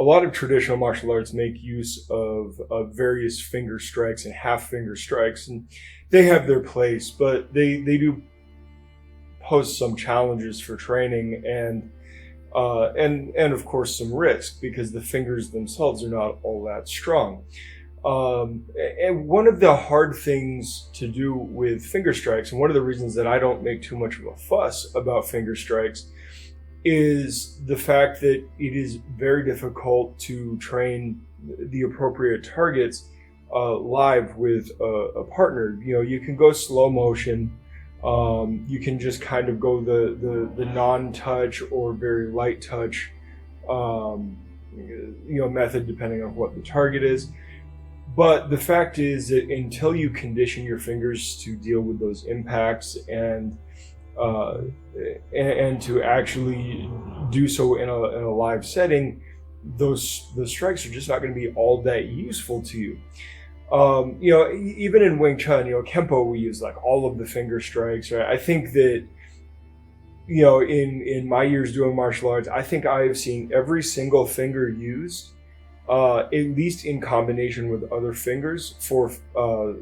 a lot of traditional martial arts make use of various finger strikes and half finger strikes, and they have their place, but they do pose some challenges for training and of course some risk, because the fingers themselves are not all that strong. And one of the hard things to do with finger strikes, and one of the reasons that I don't make too much of a fuss about finger strikes, is the fact that it is very difficult to train the appropriate targets live with a partner. You know, you can go slow motion. You can just kind of go the non-touch or very light touch, method, depending on what the target is. But the fact is that until you condition your fingers to deal with those impacts and to actually do so in a live setting, the strikes are just not going to be all that useful to you. Even in Wing Chun, Kempo, we use like all of the finger strikes, right? I think that, in my years doing martial arts, I think I have seen every single finger used, at least in combination with other fingers, for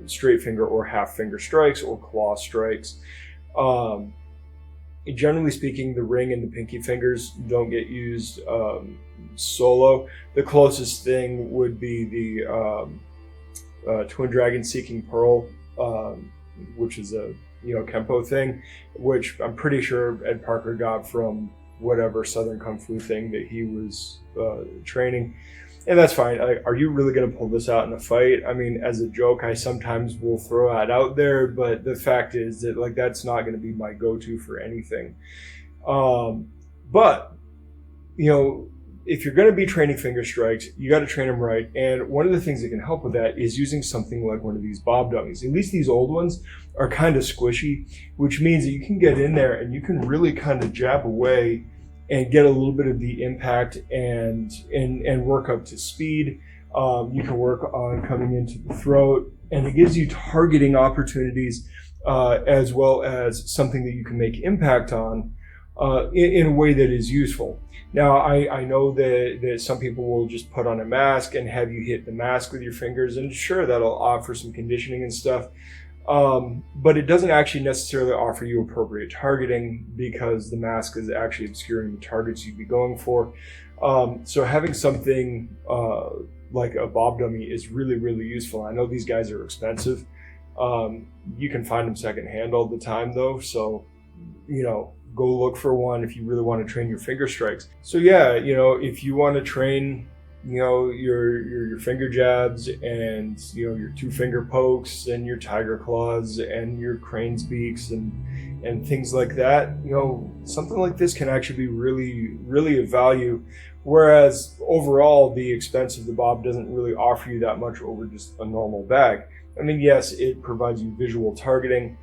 straight finger or half finger strikes or claw strikes. Generally speaking, the ring and the pinky fingers don't get used solo. The closest thing would be the Twin Dragon Seeking Pearl, which is a Kempo thing, which I'm pretty sure Ed Parker got from whatever Southern Kung Fu thing that he was training. And that's fine. Are you really going to pull this out in a fight? I mean, as a joke, I sometimes will throw that out there, but the fact is that that's not going to be my go-to for anything. But if you're going to be training finger strikes, you got to train them right. And one of the things that can help with that is using something like one of these bob dummies. At least these old ones are kind of squishy, which means that you can get in there and you can really kind of jab away and get a little bit of the impact and work up to speed. You can work on coming into the throat, and it gives you targeting opportunities as well as something that you can make impact on in a way that is useful. Now, I know that some people will just put on a mask and have you hit the mask with your fingers, and sure, that'll offer some conditioning and stuff. But it doesn't actually necessarily offer you appropriate targeting, because the mask is actually obscuring the targets you'd be going for. So having something like a bob dummy is really, really useful. I know these guys are expensive. You can find them secondhand all the time though. So, go look for one if you really want to train your finger strikes. So yeah, if you want to train your finger jabs and your two finger pokes and your tiger claws and your crane's beaks and things like that, something like this can actually be really, really of value, whereas overall the expense of the bob doesn't really offer you that much over just a normal bag. I mean, yes, it provides you visual targeting,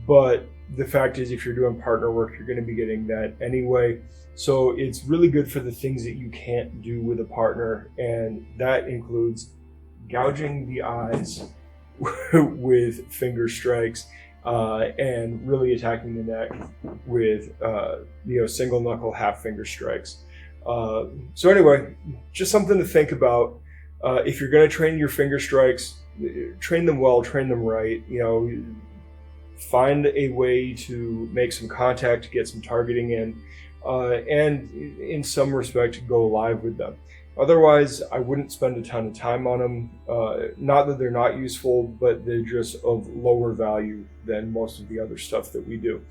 but the fact is, if you're doing partner work, you're going to be getting that anyway. So it's really good for the things that you can't do with a partner, and that includes gouging the eyes with finger strikes and really attacking the neck with single knuckle half finger strikes. So anyway, just something to think about. If you're going to train your finger strikes, train them well, train them right. Find a way to make some contact, get some targeting in, and in some respect go live with them. Otherwise, I wouldn't spend a ton of time on them. Not that they're not useful, but they're just of lower value than most of the other stuff that we do.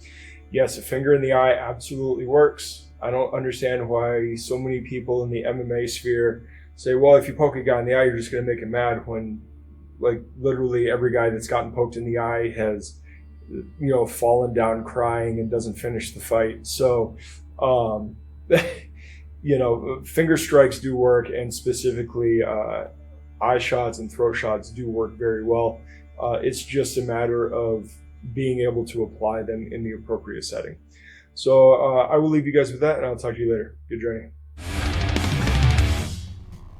Yes, a finger in the eye absolutely works. I don't understand why so many people in the MMA sphere say, well, if you poke a guy in the eye, you're just going to make him mad, when literally every guy that's gotten poked in the eye has fallen down crying and doesn't finish the fight. So, finger strikes do work, and specifically eye shots and throat shots do work very well. It's just a matter of being able to apply them in the appropriate setting. So I will leave you guys with that, and I'll talk to you later. Good journey.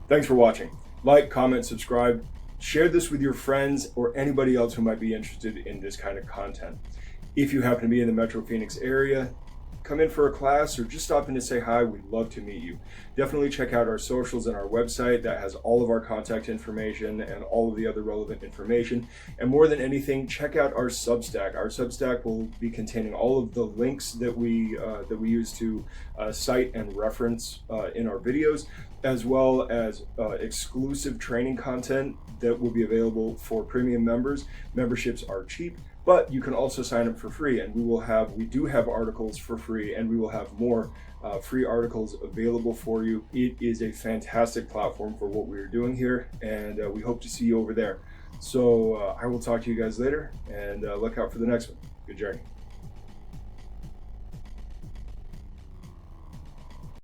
Thanks for watching. Like, comment, subscribe. Share this with your friends or anybody else who might be interested in this kind of content. If you happen to be in the Metro Phoenix area, come in for a class or just stop in to say hi, we'd love to meet you. Definitely check out our socials and our website that has all of our contact information and all of the other relevant information. And more than anything, check out our Substack. Our Substack will be containing all of the links that we use to cite and reference in our videos, as well as exclusive training content that will be available for premium members. Memberships are cheap, but you can also sign up for free, and we do have articles for free, and we will have more free articles available for you. It is a fantastic platform for what we're doing here, and we hope to see you over there. So I will talk to you guys later, and look out for the next one. Good journey.